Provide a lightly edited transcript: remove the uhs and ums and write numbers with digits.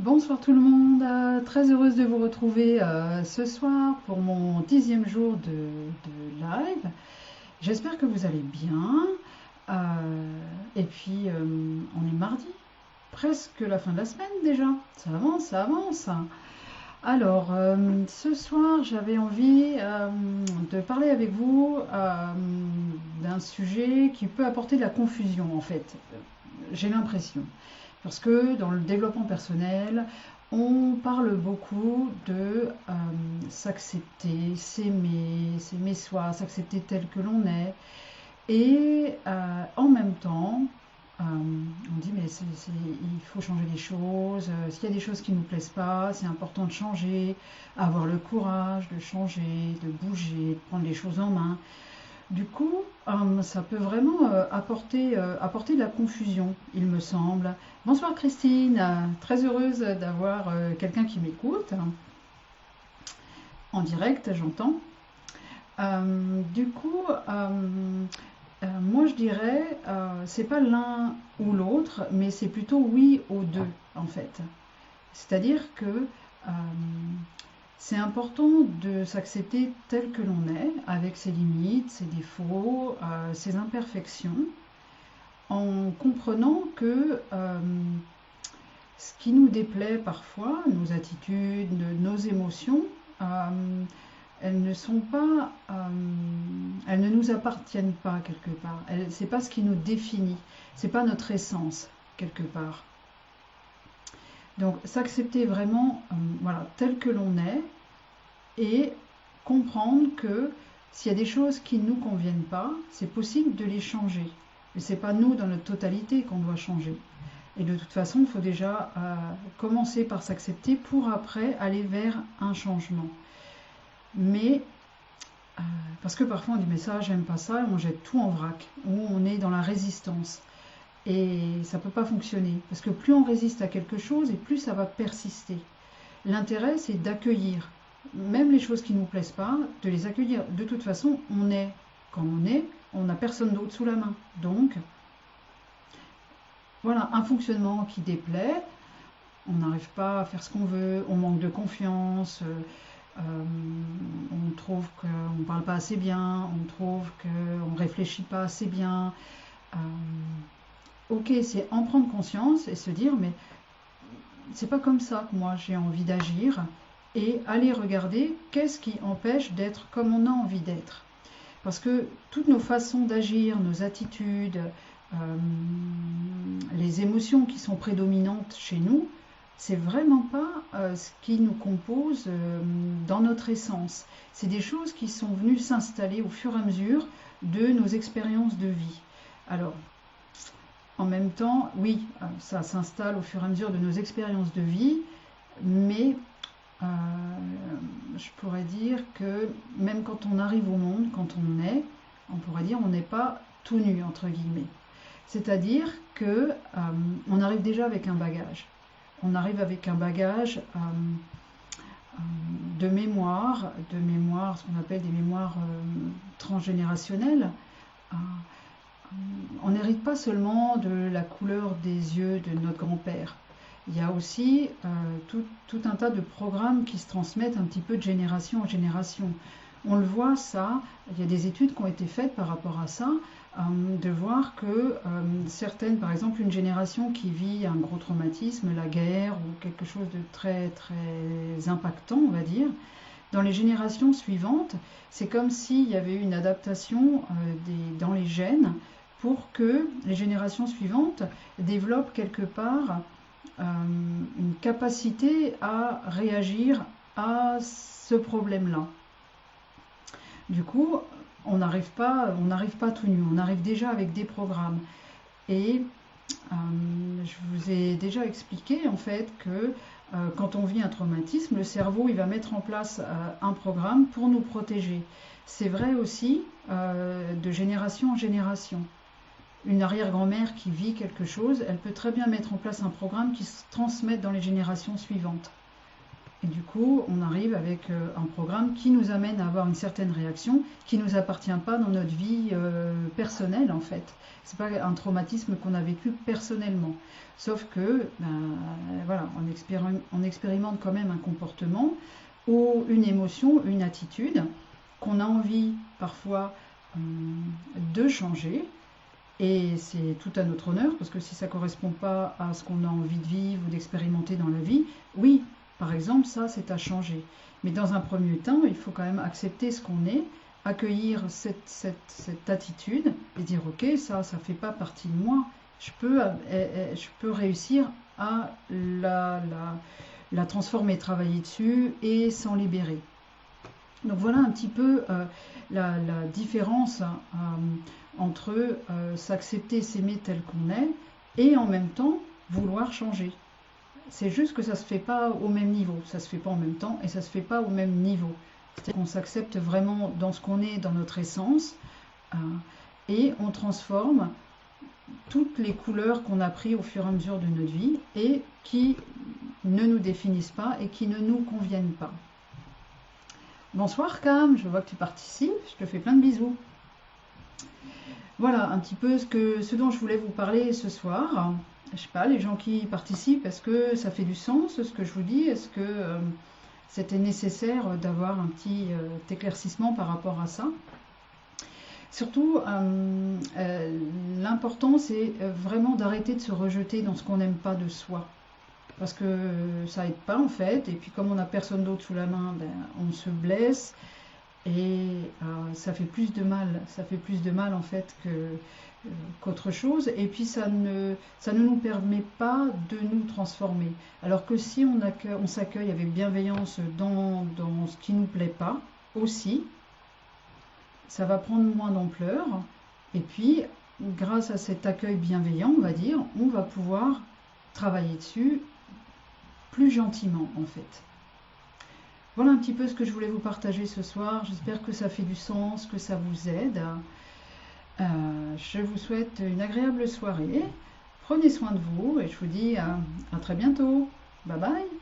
Bonsoir tout le monde, très heureuse de vous retrouver ce soir pour mon 10e jour de live. J'espère que vous allez bien. Et puis on est mardi, presque la fin de la semaine déjà. Ça avance, ça avance. Alors ce soir j'avais envie de parler avec vous d'un sujet qui peut apporter de la confusion en fait. J'ai l'impression. Parce que dans le développement personnel, on parle beaucoup de s'accepter, s'aimer soi, s'accepter tel que l'on est. Et en même temps, on dit mais il faut changer les choses. S'il y a des choses qui ne nous plaisent pas, c'est important de changer, avoir le courage de changer, de bouger, de prendre les choses en main. Du coup, ça peut vraiment apporter de la confusion, il me semble. Bonsoir Christine, très heureuse d'avoir quelqu'un qui m'écoute, en direct j'entends. Du coup, moi je dirais, c'est pas l'un ou l'autre, mais c'est plutôt oui aux deux en fait. C'est-à-dire que euh, c'est important de s'accepter tel que l'on est, avec ses limites, ses défauts, ses imperfections, en comprenant que ce qui nous déplaît parfois, nos attitudes, nos émotions, euh, elles ne sont pas, elles ne nous appartiennent pas quelque part. C'est pas ce qui nous définit, c'est pas notre essence quelque part. Donc s'accepter vraiment, voilà, tel que l'on est, et comprendre que s'il y a des choses qui ne nous conviennent pas, c'est possible de les changer. Mais ce n'est pas nous dans notre totalité qu'on doit changer. Et de toute façon, il faut déjà commencer par s'accepter pour après aller vers un changement. Mais, parce que parfois on dit mais ça, j'aime pas ça, et on jette tout en vrac, ou on est dans la résistance. Et ça ne peut pas fonctionner, parce que plus on résiste à quelque chose, et plus ça va persister. L'intérêt, c'est d'accueillir même les choses qui ne nous plaisent pas, de les accueillir. De toute façon, on est comme on est, on n'a personne d'autre sous la main. Donc, voilà, un fonctionnement qui déplaît, on n'arrive pas à faire ce qu'on veut, on manque de confiance, on trouve qu'on ne parle pas assez bien, on trouve qu'on ne réfléchit pas assez bien. Ok, c'est en prendre conscience et se dire, mais c'est pas comme ça que moi j'ai envie d'agir, et aller regarder qu'est-ce qui empêche d'être comme on a envie d'être. Parce que toutes nos façons d'agir, nos attitudes, euh, les émotions qui sont prédominantes chez nous, c'est vraiment pas ce qui nous compose dans notre essence. C'est des choses qui sont venues s'installer au fur et à mesure de nos expériences de vie. Alors, en même temps, oui, ça s'installe au fur et à mesure de nos expériences de vie, mais euh, je pourrais dire que même quand on arrive au monde, quand on pourrait dire on n'est pas tout nu, entre guillemets. C'est-à-dire que on arrive déjà avec un bagage. On arrive avec un bagage de mémoire, ce qu'on appelle des mémoires transgénérationnelles. Euh, on n'hérite pas seulement de la couleur des yeux de notre grand-père. Il y a aussi tout un tas de programmes qui se transmettent un petit peu de génération en génération. On le voit ça, il y a des études qui ont été faites par rapport à ça, de voir que certaines, par exemple une génération qui vit un gros traumatisme, la guerre ou quelque chose de très très impactant, on va dire, dans les générations suivantes, c'est comme s'il y avait eu une adaptation dans les gènes pour que les générations suivantes développent quelque part une capacité à réagir à ce problème-là. Du coup, on n'arrive pas tout nu, on arrive déjà avec des programmes. Et je vous ai déjà expliqué en fait que quand on vit un traumatisme, le cerveau il va mettre en place un programme pour nous protéger. C'est vrai aussi de génération en génération. Une arrière-grand-mère qui vit quelque chose, elle peut très bien mettre en place un programme qui se transmette dans les générations suivantes. Et du coup, on arrive avec un programme qui nous amène à avoir une certaine réaction qui ne nous appartient pas dans notre vie personnelle en fait. C'est pas un traumatisme qu'on a vécu personnellement. Sauf que, ben, voilà, on expérimente quand même un comportement ou une émotion, une attitude qu'on a envie parfois de changer. Et c'est tout à notre honneur, parce que si ça ne correspond pas à ce qu'on a envie de vivre ou d'expérimenter dans la vie, oui, par exemple, ça, c'est à changer. Mais dans un premier temps, il faut quand même accepter ce qu'on est, accueillir cette attitude et dire, ok, ça ne fait pas partie de moi. Je peux réussir à la transformer, travailler dessus et s'en libérer. Donc voilà un petit peu la différence entre s'accepter, s'aimer tel qu'on est et en même temps vouloir changer. C'est juste que ça ne se fait pas au même niveau, ça ne se fait pas en même temps et ça ne se fait pas au même niveau. C'est-à-dire qu'on s'accepte vraiment dans ce qu'on est, dans notre essence et on transforme toutes les couleurs qu'on a prises au fur et à mesure de notre vie et qui ne nous définissent pas et qui ne nous conviennent pas. Bonsoir Cam, je vois que tu participes, je te fais plein de bisous. Voilà un petit peu ce dont je voulais vous parler ce soir. Je sais pas, les gens qui participent, est-ce que ça fait du sens ce que je vous dis? Est-ce que c'était nécessaire d'avoir un petit éclaircissement par rapport à ça? Surtout, l'important c'est vraiment d'arrêter de se rejeter dans ce qu'on n'aime pas de soi. Parce que ça aide pas en fait, et puis comme on n'a personne d'autre sous la main, ben, on se blesse, et ça fait plus de mal en fait qu'autre chose, et puis ça ne nous permet pas de nous transformer. Alors que si on s'accueille avec bienveillance dans ce qui ne nous plaît pas, aussi, ça va prendre moins d'ampleur, et puis grâce à cet accueil bienveillant, on va dire, on va pouvoir travailler dessus plus gentiment en fait. Voilà un petit peu ce que je voulais vous partager ce soir. J'espère que ça fait du sens, que ça vous aide. Je vous souhaite une agréable soirée. Prenez soin de vous et je vous dis à très bientôt. Bye bye.